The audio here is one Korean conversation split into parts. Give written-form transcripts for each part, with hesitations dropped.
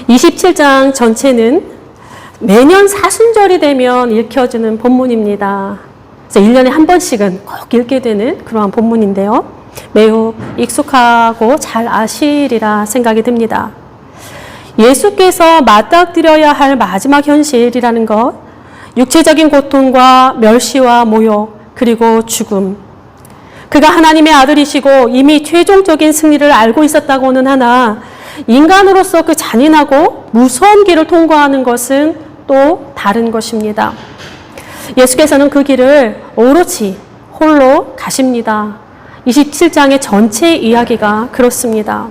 27장 전체는 매년 사순절이 되면 읽혀지는 본문입니다. 그래서 1년에 한 번씩은 꼭 읽게 되는 그러한 본문인데요. 매우 익숙하고 잘 아시리라 생각이 듭니다. 예수께서 맞닥뜨려야 할 마지막 현실이라는 것, 육체적인 고통과 멸시와 모욕, 그리고 죽음. 그가 하나님의 아들이시고 이미 최종적인 승리를 알고 있었다고는 하나 인간으로서 그 잔인하고 무서운 길을 통과하는 것은 또 다른 것입니다. 예수께서는 그 길을 오롯이 홀로 가십니다. 27장의 전체 이야기가 그렇습니다.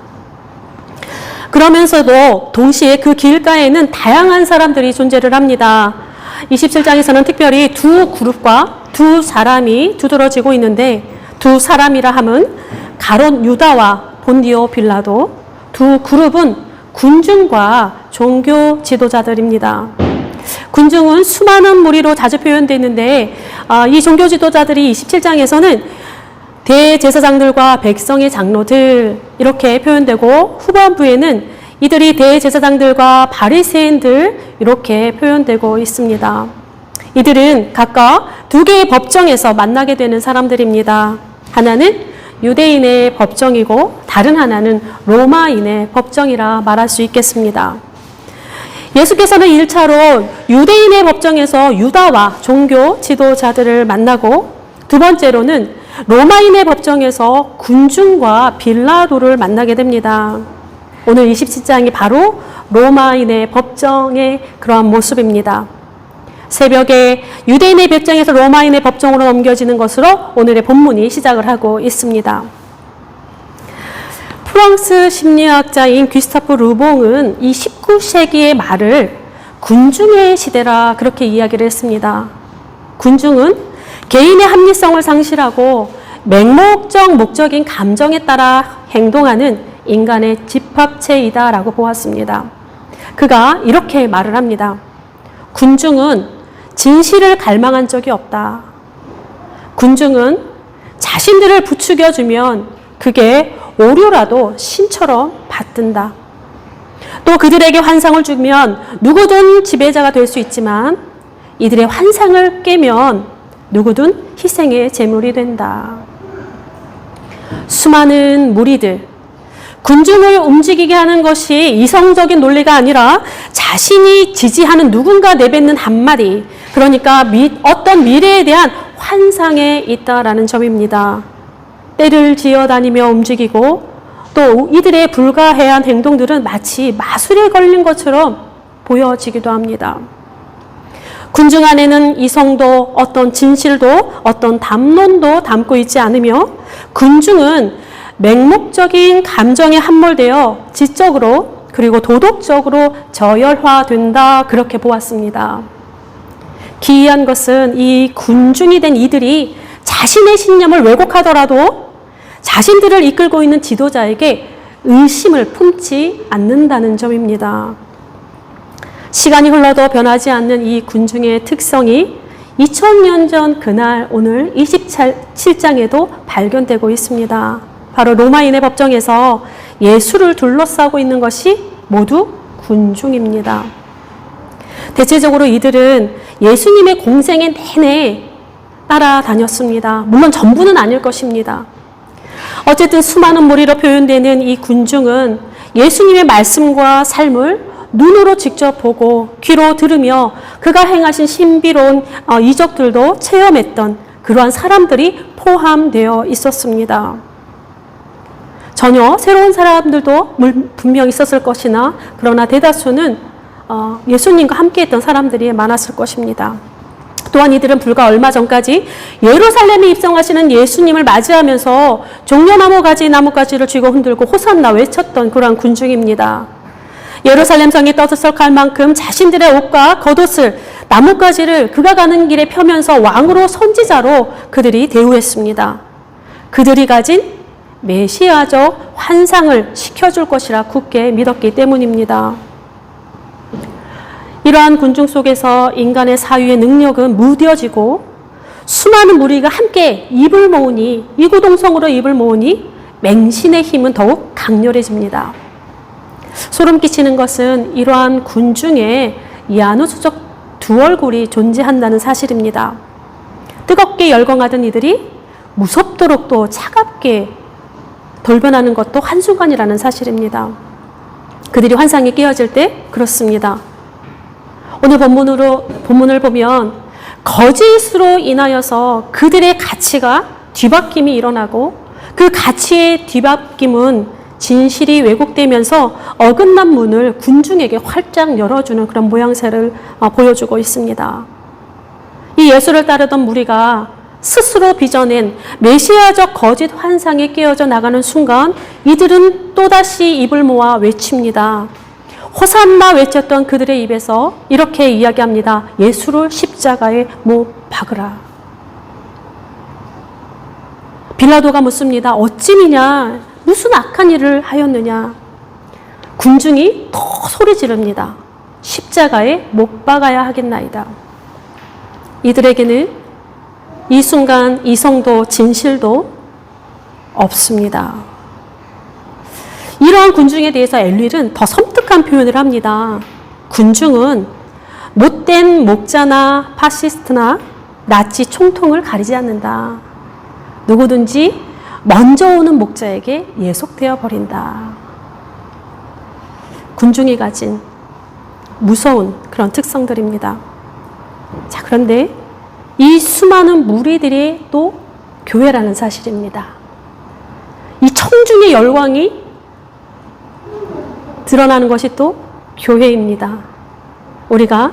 그러면서도 동시에 그 길가에는 다양한 사람들이 존재를 합니다. 27장에서는 특별히 두 그룹과 두 사람이 두드러지고 있는데, 두 사람이라 함은 가롯 유다와 본디오 빌라도, 두 그룹은 군중과 종교 지도자들입니다. 군중은 수많은 무리로 자주 표현되는데, 이 종교 지도자들이 27장에서는 대제사장들과 백성의 장로들 이렇게 표현되고, 후반부에는 이들이 대제사장들과 바리새인들 이렇게 표현되고 있습니다. 이들은 각각 두 개의 법정에서 만나게 되는 사람들입니다. 하나는 유대인의 법정이고 다른 하나는 로마인의 법정이라 말할 수 있겠습니다. 예수께서는 1차로 유대인의 법정에서 유다와 종교 지도자들을 만나고, 두 번째로는 로마인의 법정에서 군중과 빌라도를 만나게 됩니다. 오늘 27장이 바로 로마인의 법정의 그러한 모습입니다. 새벽에 유대인의 법정에서 로마인의 법정으로 넘겨지는 것으로 오늘의 본문이 시작을 하고 있습니다. 프랑스 심리학자인 귀스타프 르봉은 이 19세기의 말을 군중의 시대라 그렇게 이야기를 했습니다. 군중은 개인의 합리성을 상실하고 맹목적 목적인 감정에 따라 행동하는 인간의 집합체이다라고 보았습니다. 그가 이렇게 말을 합니다. 군중은 진실을 갈망한 적이 없다. 군중은 자신들을 부추겨주면 그게 오류라도 신처럼 받든다. 또 그들에게 환상을 주면 누구든 지배자가 될 수 있지만 이들의 환상을 깨면 누구든 희생의 제물이 된다. 수많은 무리들, 군중을 움직이게 하는 것이 이성적인 논리가 아니라 자신이 지지하는 누군가 내뱉는 한마디, 그러니까 어떤 미래에 대한 환상에 있다라는 점입니다. 때를 지어다니며 움직이고 또 이들의 불가해한 행동들은 마치 마술에 걸린 것처럼 보여지기도 합니다. 군중 안에는 이성도 어떤 진실도 어떤 담론도 담고 있지 않으며 군중은 맹목적인 감정에 함몰되어 지적으로 그리고 도덕적으로 저열화된다 그렇게 보았습니다. 기이한 것은 이 군중이 된 이들이 자신의 신념을 왜곡하더라도 자신들을 이끌고 있는 지도자에게 의심을 품지 않는다는 점입니다. 시간이 흘러도 변하지 않는 이 군중의 특성이 2000년 전 그날 오늘 27장에도 발견되고 있습니다. 바로 로마인의 법정에서 예수를 둘러싸고 있는 것이 모두 군중입니다. 대체적으로 이들은 예수님의 공생의 내내 따라다녔습니다. 물론 전부는 아닐 것입니다. 어쨌든 수많은 무리로 표현되는 이 군중은 예수님의 말씀과 삶을 눈으로 직접 보고 귀로 들으며 그가 행하신 신비로운 이적들도 체험했던 그러한 사람들이 포함되어 있었습니다. 전혀 새로운 사람들도 분명 있었을 것이나 그러나 대다수는 예수님과 함께했던 사람들이 많았을 것입니다. 또한 이들은 불과 얼마 전까지 예루살렘에 입성하시는 예수님을 맞이하면서 종려나무 가지 나뭇가지를 쥐고 흔들고 호산나 외쳤던 그러한 군중입니다. 예루살렘 성에 떠들썩할 만큼 자신들의 옷과 겉옷을 나뭇가지를 그가 가는 길에 펴면서 왕으로 선지자로 그들이 대우했습니다. 그들이 가진 메시아적 환상을 시켜줄 것이라 굳게 믿었기 때문입니다. 이러한 군중 속에서 인간의 사유의 능력은 무뎌지고 수많은 무리가 함께 입을 모으니 이구동성으로 입을 모으니 맹신의 힘은 더욱 강렬해집니다. 소름 끼치는 것은 이러한 군중에 야누수적 두 얼굴이 존재한다는 사실입니다. 뜨겁게 열광하던 이들이 무섭도록 또 차갑게 돌변하는 것도 한순간이라는 사실입니다. 그들이 환상에 깨어질 때 그렇습니다. 오늘 본문을 보면 거짓으로 인하여서 그들의 가치가 뒤바뀜이 일어나고 그 가치의 뒤바뀜은 진실이 왜곡되면서 어긋난 문을 군중에게 활짝 열어주는 그런 모양새를 보여주고 있습니다. 이 예수를 따르던 무리가 스스로 빚어낸 메시아적 거짓 환상에 깨어져 나가는 순간 이들은 또다시 입을 모아 외칩니다. 호산나 외쳤던 그들의 입에서 이렇게 이야기합니다. 예수를 십자가에 못 박으라. 빌라도가 묻습니다. 어찌미냐? 무슨 악한 일을 하였느냐? 군중이 더 소리 지릅니다. 십자가에 못 박아야 하겠나이다. 이들에게는 이 순간 이성도 진실도 없습니다. 이러한 군중에 대해서 엘릴은 더 섬뜩한 표현을 합니다. 군중은 못된 목자나 파시스트나 나치 총통을 가리지 않는다. 누구든지 먼저 오는 목자에게 예속되어 버린다. 군중이 가진 무서운 그런 특성들입니다. 자, 그런데 이 수많은 무리들이 또 교회라는 사실입니다. 이 청중의 열광이 드러나는 것이 또 교회입니다. 우리가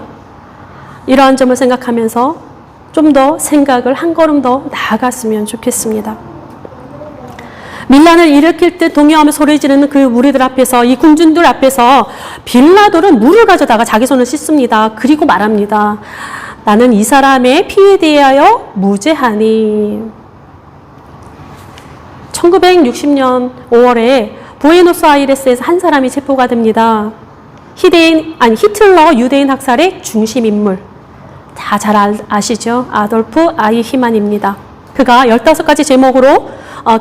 이러한 점을 생각하면서 좀 더 생각을 한 걸음 더 나아갔으면 좋겠습니다. 밀란을 일으킬 때 동요하며 소리 지르는 그 무리들 앞에서, 이 군중들 앞에서 빌라도는 물을 가져다가 자기 손을 씻습니다. 그리고 말합니다. 나는 이 사람의 피에 대하여 무죄하니. 1960년 5월에 부에노스아이레스에서 한 사람이 체포가 됩니다. 히틀러 유대인 학살의 중심 인물. 다 잘 아시죠? 아돌프 아이히만입니다. 그가 15가지 제목으로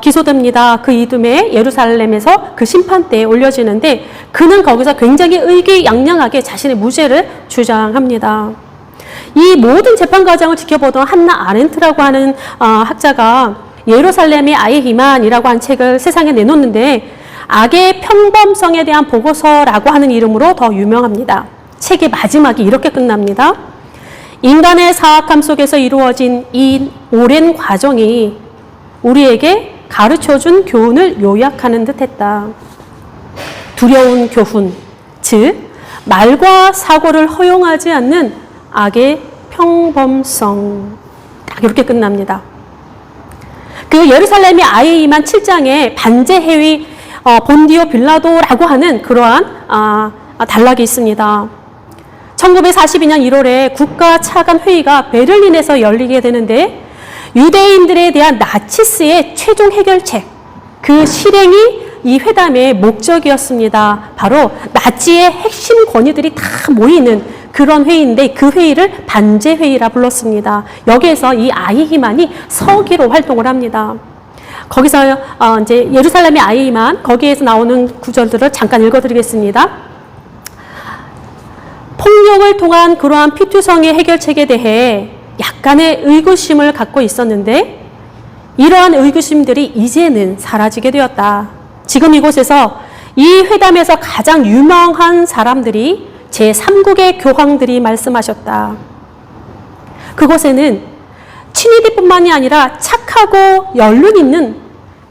기소됩니다. 그 이듬해 예루살렘에서 그 심판대에 올려지는데 그는 거기서 굉장히 의기양양하게 자신의 무죄를 주장합니다. 이 모든 재판 과정을 지켜보던 한나 아렌트라고 하는 학자가 예루살렘의 아이히만이라고 한 책을 세상에 내놓는데 악의 평범성에 대한 보고서라고 하는 이름으로 더 유명합니다. 책의 마지막이 이렇게 끝납니다. 인간의 사악함 속에서 이루어진 이 오랜 과정이 우리에게 가르쳐준 교훈을 요약하는 듯했다. 두려운 교훈, 즉 말과 사고를 허용하지 않는 악의 평범성. 딱 이렇게 끝납니다. 그 예루살렘의 아이히만 7장에 반제해위 본디오 빌라도라고 하는 그러한 단락이 있습니다. 1942년 1월에 국가차관회의가 베를린에서 열리게 되는데 유대인들에 대한 나치스의 최종 해결책, 그 실행이 이 회담의 목적이었습니다. 바로 나치의 핵심 권위들이 다 모이는 그런 회의인데 그 회의를 반제회의라 불렀습니다. 여기에서 이 아이히만이 서기로 활동을 합니다. 거기서 이제 예루살렘의 아이히만, 거기에서 나오는 구절들을 잠깐 읽어드리겠습니다. 폭력을 통한 그러한 피투성의 해결책에 대해 약간의 의구심을 갖고 있었는데 이러한 의구심들이 이제는 사라지게 되었다. 지금 이곳에서 이 회담에서 가장 유명한 사람들이 제3국의 교황들이 말씀하셨다. 그곳에는 친위대뿐만이 아니라 착하고 연륜 있는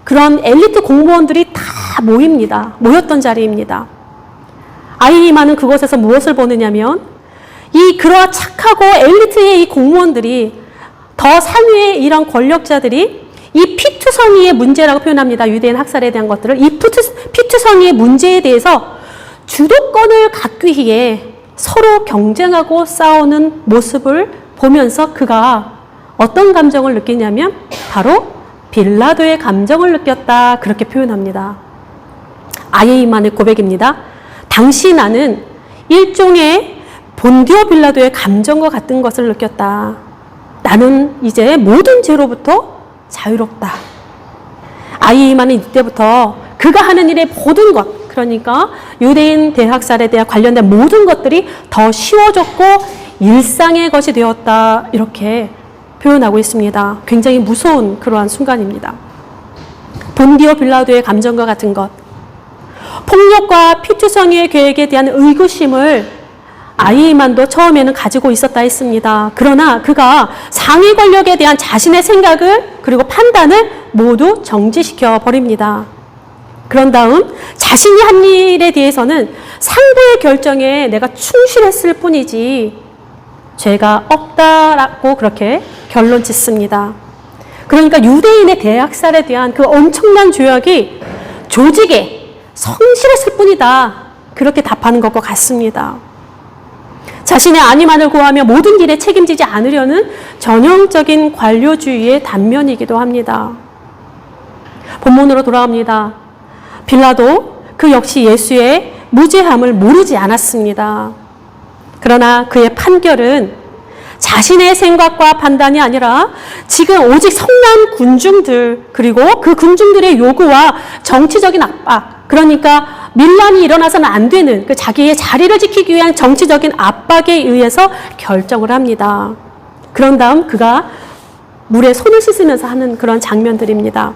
그런 엘리트 공무원들이 다 모였던 자리입니다. 아이히만은 그곳에서 무엇을 보느냐면 그러한 착하고 엘리트의 이 공무원들이 더 상위의 이런 권력자들이 이 피투성이의 문제라고 표현합니다. 유대인 학살에 대한 것들을. 이 피투성이의 문제에 대해서 주도권을 갖기 위해 서로 경쟁하고 싸우는 모습을 보면서 그가 어떤 감정을 느끼냐면 바로 빌라도의 감정을 느꼈다. 그렇게 표현합니다. 아이히만의 고백입니다. 당시 나는 일종의 본디오 빌라도의 감정과 같은 것을 느꼈다. 나는 이제 모든 죄로부터 자유롭다. 아이히만은 이때부터 그가 하는 일의 모든 것, 그러니까 유대인 대학살에 대한 관련된 모든 것들이 더 쉬워졌고 일상의 것이 되었다. 이렇게 표현하고 있습니다. 굉장히 무서운 그러한 순간입니다. 본디오 빌라도의 감정과 같은 것, 폭력과 피투성이의 계획에 대한 의구심을 아이만도 처음에는 가지고 있었다 했습니다. 그러나 그가 상위 권력에 대한 자신의 생각을 그리고 판단을 모두 정지시켜 버립니다. 그런 다음 자신이 한 일에 대해서는 상부의 결정에 내가 충실했을 뿐이지 죄가 없다라고 그렇게 결론 짓습니다. 그러니까 유대인의 대학살에 대한 그 엄청난 죄악이 조직에 성실했을 뿐이다. 그렇게 답하는 것과 같습니다. 자신의 안위만을 구하며 모든 일에 책임지지 않으려는 전형적인 관료주의의 단면이기도 합니다. 본문으로 돌아갑니다. 빌라도 그 역시 예수의 무죄함을 모르지 않았습니다. 그러나 그의 판결은 자신의 생각과 판단이 아니라 지금 오직 성난 군중들 그리고 그 군중들의 요구와 정치적인 압박, 그러니까 밀란이 일어나서는 안 되는 그 자기의 자리를 지키기 위한 정치적인 압박에 의해서 결정을 합니다. 그런 다음 그가 물에 손을 씻으면서 하는 그런 장면들입니다.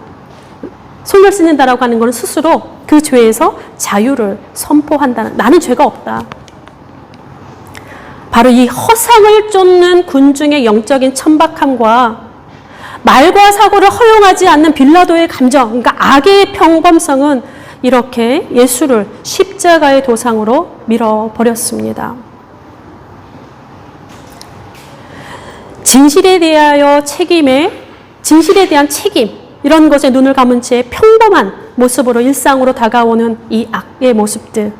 손을 씻는다라고 하는 것은 스스로 그 죄에서 자유를 선포한다는, 나는 죄가 없다. 바로 이 허상을 쫓는 군중의 영적인 천박함과 말과 사고를 허용하지 않는 빌라도의 감정, 그러니까 악의 평범성은 이렇게 예수를 십자가의 도상으로 밀어버렸습니다. 진실에 대한 책임, 이런 것에 눈을 감은 채 평범한 모습으로 일상으로 다가오는 이 악의 모습들.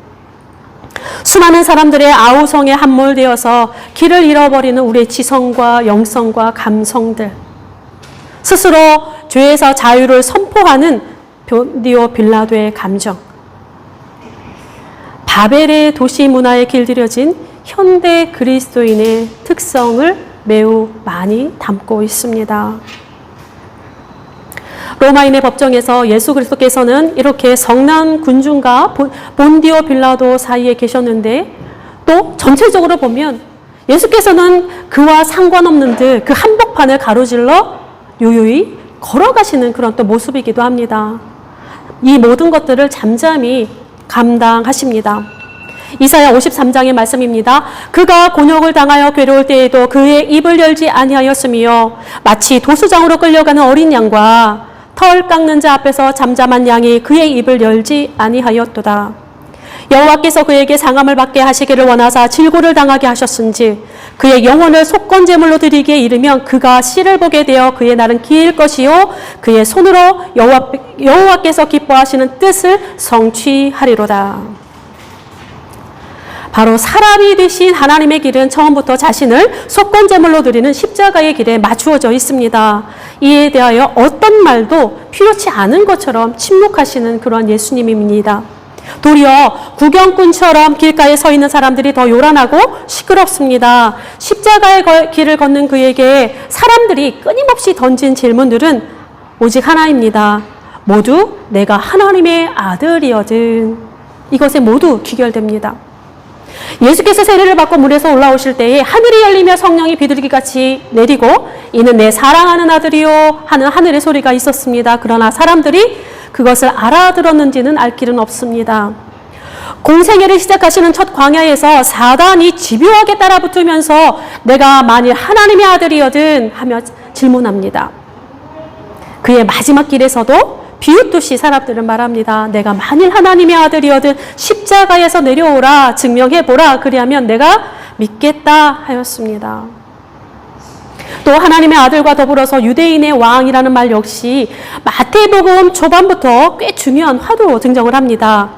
수많은 사람들의 아우성에 함몰되어서 길을 잃어버리는 우리의 지성과 영성과 감성들. 스스로 죄에서 자유를 선포하는 본디오 빌라도의 감정. 바벨의 도시 문화에 길들여진 현대 그리스도인의 특성을 매우 많이 담고 있습니다. 로마인의 법정에서 예수 그리스도께서는 이렇게 성난 군중과 본디오 빌라도 사이에 계셨는데 또 전체적으로 보면 예수께서는 그와 상관없는 듯 그 한복판을 가로질러 요요히 걸어가시는 그런 또 모습이기도 합니다. 이 모든 것들을 잠잠히 감당하십니다. 이사야 53장의 말씀입니다. 그가 곤욕을 당하여 괴로울 때에도 그의 입을 열지 아니하였으며 마치 도수장으로 끌려가는 어린 양과 털 깎는 자 앞에서 잠잠한 양이 그의 입을 열지 아니하였도다. 여호와께서 그에게 상함을 받게 하시기를 원하사 질고를 당하게 하셨은지 그의 영혼을 속건제물로 드리기에 이르면 그가 씨를 보게 되어 그의 날은 길 것이요 그의 손으로 여호와께서 기뻐하시는 뜻을 성취하리로다. 바로 사람이 되신 하나님의 길은 처음부터 자신을 속건제물로 드리는 십자가의 길에 맞추어져 있습니다. 이에 대하여 어떤 말도 필요치 않은 것처럼 침묵하시는 그러한 예수님입니다. 도리어 구경꾼처럼 길가에 서 있는 사람들이 더 요란하고 시끄럽습니다. 십자가의 길을 걷는 그에게 사람들이 끊임없이 던진 질문들은 오직 하나입니다. 모두 내가 하나님의 아들이거든. 이것에 모두 귀결됩니다. 예수께서 세례를 받고 물에서 올라오실 때에 하늘이 열리며 성령이 비둘기같이 내리고 이는 내 사랑하는 아들이요 하는 하늘의 소리가 있었습니다. 그러나 사람들이 그것을 알아들었는지는 알 길은 없습니다. 공생애를 시작하시는 첫 광야에서 사단이 집요하게 따라붙으면서 내가 만일 하나님의 아들이거든 하며 질문합니다. 그의 마지막 길에서도 비웃듯이 사람들은 말합니다. 내가 만일 하나님의 아들이거든 십자가에서 내려오라 증명해보라 그리하면 내가 믿겠다 하였습니다. 또 하나님의 아들과 더불어서 유대인의 왕이라는 말 역시 마태복음 초반부터 꽤 중요한 화두로 등장을 합니다.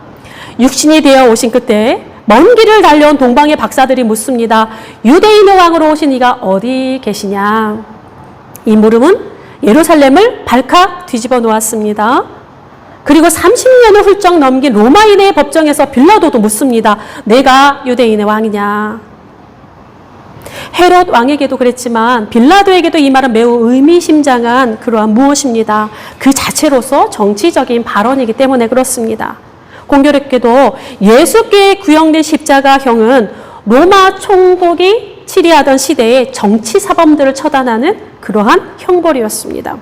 육신이 되어 오신 그때 먼 길을 달려온 동방의 박사들이 묻습니다. 유대인의 왕으로 오신 이가 어디 계시냐? 이 물음은 예루살렘을 발칵 뒤집어 놓았습니다. 그리고 30년을 훌쩍 넘긴 로마인의 법정에서 빌라도도 묻습니다. 내가 유대인의 왕이냐? 헤롯 왕에게도 그랬지만 빌라도에게도 이 말은 매우 의미심장한 그러한 무엇입니다. 그 자체로서 정치적인 발언이기 때문에 그렇습니다. 공교롭게도 예수께 구형된 십자가형은 로마 총독이 치리하던 시대의 정치 사범들을 처단하는 그러한 형벌이었습니다.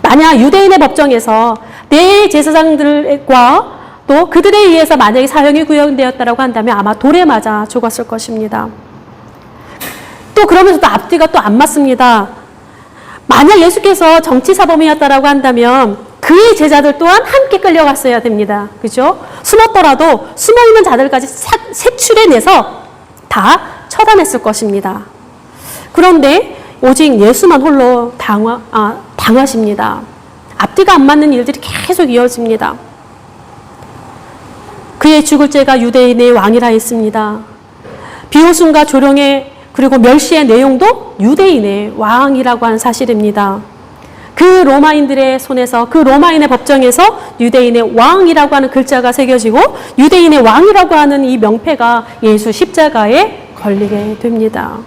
만약 유대인의 법정에서 대제사장들과 또 그들에 의해서 만약에 사형이 구형되었다고 한다면 아마 돌에 맞아 죽었을 것입니다. 또 그러면서 또 앞뒤가 또 안 맞습니다. 만약 예수께서 정치사범이었다고 한다면 그의 제자들 또한 함께 끌려갔어야 됩니다. 그죠? 숨었더라도 숨어있는 자들까지 색출해내서 다 처단했을 것입니다. 그런데 오직 예수만 홀로 당하십니다. 앞뒤가 안 맞는 일들이 계속 이어집니다. 그의 죽을 죄가 유대인의 왕이라 했습니다. 비호순과 조롱의 그리고 멸시의 내용도 유대인의 왕이라고 하는 사실입니다. 그 로마인들의 손에서 그 로마인의 법정에서 유대인의 왕이라고 하는 글자가 새겨지고 유대인의 왕이라고 하는 이 명패가 예수 십자가에 걸리게 됩니다.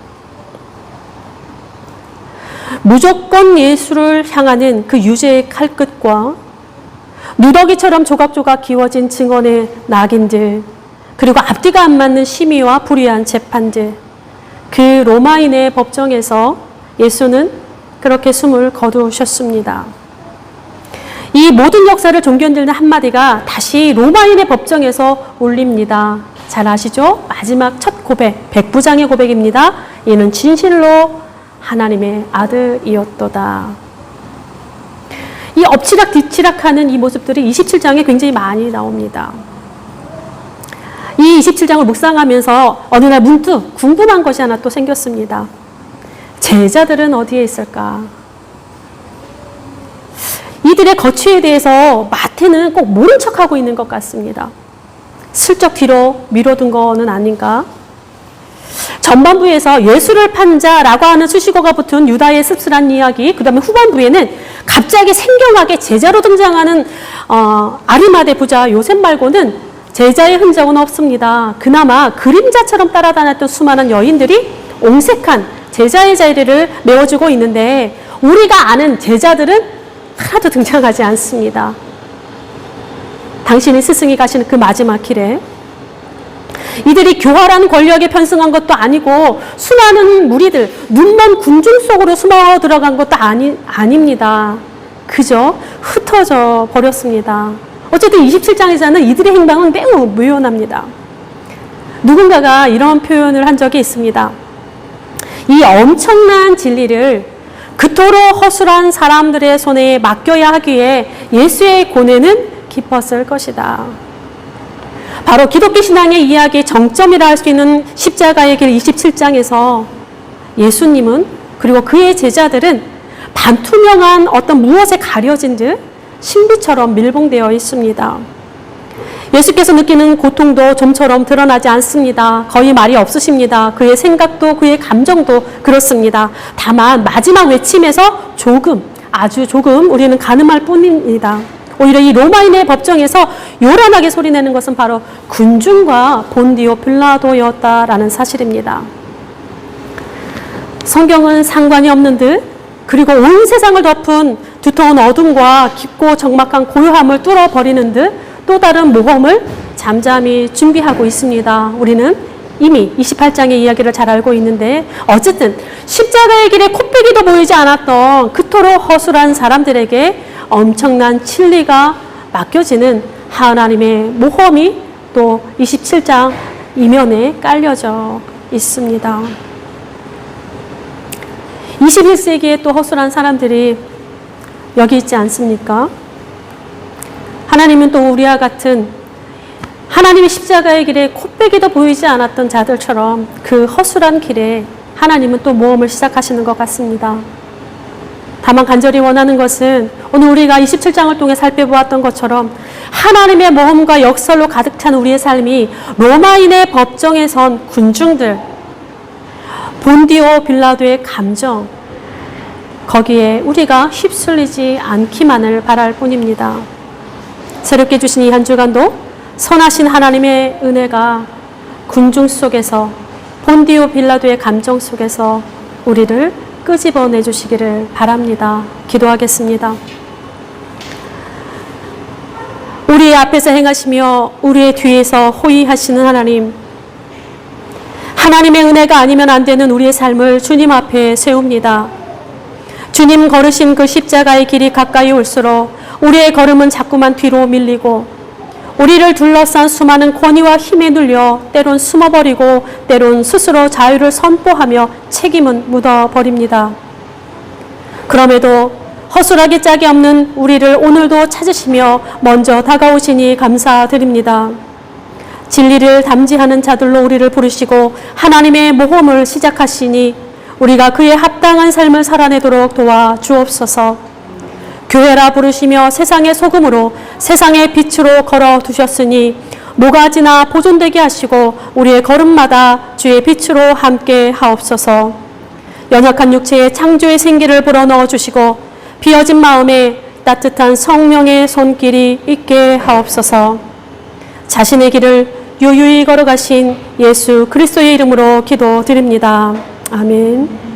무조건 예수를 향하는 그 유죄의 칼끝과 누더기처럼 조각조각 기워진 증언의 낙인들, 그리고 앞뒤가 안 맞는 심의와 불의한 재판들, 그 로마인의 법정에서 예수는 그렇게 숨을 거두셨습니다. 이 모든 역사를 종견되는 한마디가 다시 로마인의 법정에서 울립니다. 잘 아시죠? 마지막 첫 고백, 백부장의 고백입니다. 이는 진실로 하나님의 아들이었도다. 이 엎치락 뒤치락하는 이 모습들이 27장에 굉장히 많이 나옵니다. 이 27장을 묵상하면서 어느 날 문득 궁금한 것이 하나 또 생겼습니다. 제자들은 어디에 있을까? 이들의 거취에 대해서 마태는 꼭 모른 척하고 있는 것 같습니다. 슬쩍 뒤로 미뤄둔 거는 아닌가? 전반부에서 예수를 판 자라고 하는 수식어가 붙은 유다의 씁쓸한 이야기, 그 다음에 후반부에는 갑자기 생경하게 제자로 등장하는 아리마대 부자 요셉 말고는 제자의 흔적은 없습니다. 그나마 그림자처럼 따라다녔던 수많은 여인들이 옹색한 제자의 자리를 메워주고 있는데 우리가 아는 제자들은 하나도 등장하지 않습니다. 당신이 스승이 가시는 그 마지막 길에 이들이 교활한 권력에 편승한 것도 아니고 수많은 무리들, 눈먼 군중 속으로 숨어 들어간 것도 아닙니다. 그저 흩어져 버렸습니다. 어쨌든 27장에서는 이들의 행방은 매우 묘연합니다. 누군가가 이런 표현을 한 적이 있습니다. 이 엄청난 진리를 그토록 허술한 사람들의 손에 맡겨야 하기에 예수의 고뇌는 깊었을 것이다. 바로 기독교 신앙의 이야기의 정점이라 할 수 있는 십자가의 길 27장에서 예수님은 그리고 그의 제자들은 반투명한 어떤 무엇에 가려진 듯 신비처럼 밀봉되어 있습니다. 예수께서 느끼는 고통도 좀처럼 드러나지 않습니다. 거의 말이 없으십니다. 그의 생각도 그의 감정도 그렇습니다. 다만 마지막 외침에서 조금, 아주 조금 우리는 가늠할 뿐입니다. 오히려 이 로마인의 법정에서 요란하게 소리내는 것은 바로 군중과 본디오 빌라도였다라는 사실입니다. 성경은 상관이 없는 듯 그리고 온 세상을 덮은 두터운 어둠과 깊고 적막한 고요함을 뚫어버리는 듯 또 다른 모험을 잠잠히 준비하고 있습니다. 우리는 이미 28장의 이야기를 잘 알고 있는데 어쨌든 십자가의 길에 코빼기도 보이지 않았던 그토록 허술한 사람들에게 엄청난 진리가 맡겨지는 하나님의 모험이 또 27장 이면에 깔려져 있습니다. 21세기에 또 허술한 사람들이 여기 있지 않습니까? 하나님은 또 우리와 같은 하나님의 십자가의 길에 코빼기도 보이지 않았던 자들처럼 그 허술한 길에 하나님은 또 모험을 시작하시는 것 같습니다. 다만 간절히 원하는 것은 오늘 우리가 27장을 통해 살펴보았던 것처럼 하나님의 모험과 역설로 가득 찬 우리의 삶이 로마인의 법정에 선 군중들, 본디오 빌라도의 감정, 거기에 우리가 휩쓸리지 않기만을 바랄 뿐입니다. 새롭게 주신 이 한 주간도 선하신 하나님의 은혜가 군중 속에서 본디오 빌라도의 감정 속에서 우리를 끄집어내 주시기를 바랍니다. 기도하겠습니다. 우리의 앞에서 행하시며 우리의 뒤에서 호위하시는 하나님, 하나님의 은혜가 아니면 안 되는 우리의 삶을 주님 앞에 세웁니다. 주님 걸으신 그 십자가의 길이 가까이 올수록 우리의 걸음은 자꾸만 뒤로 밀리고 우리를 둘러싼 수많은 권위와 힘에 눌려 때론 숨어버리고 때론 스스로 자유를 선포하며 책임은 묻어버립니다. 그럼에도 허술하게 짝이 없는 우리를 오늘도 찾으시며 먼저 다가오시니 감사드립니다. 진리를 담지하는 자들로 우리를 부르시고 하나님의 모험을 시작하시니 우리가 그에 합당한 삶을 살아내도록 도와주옵소서. 교회라 부르시며 세상의 소금으로 세상의 빛으로 걸어두셨으니 모가지나 보존되게 하시고 우리의 걸음마다 주의 빛으로 함께 하옵소서. 연약한 육체에 창조의 생기를 불어넣어 주시고 비어진 마음에 따뜻한 성령의 손길이 있게 하옵소서. 자신의 길을 유유히 걸어가신 예수 그리스도의 이름으로 기도드립니다. 아멘.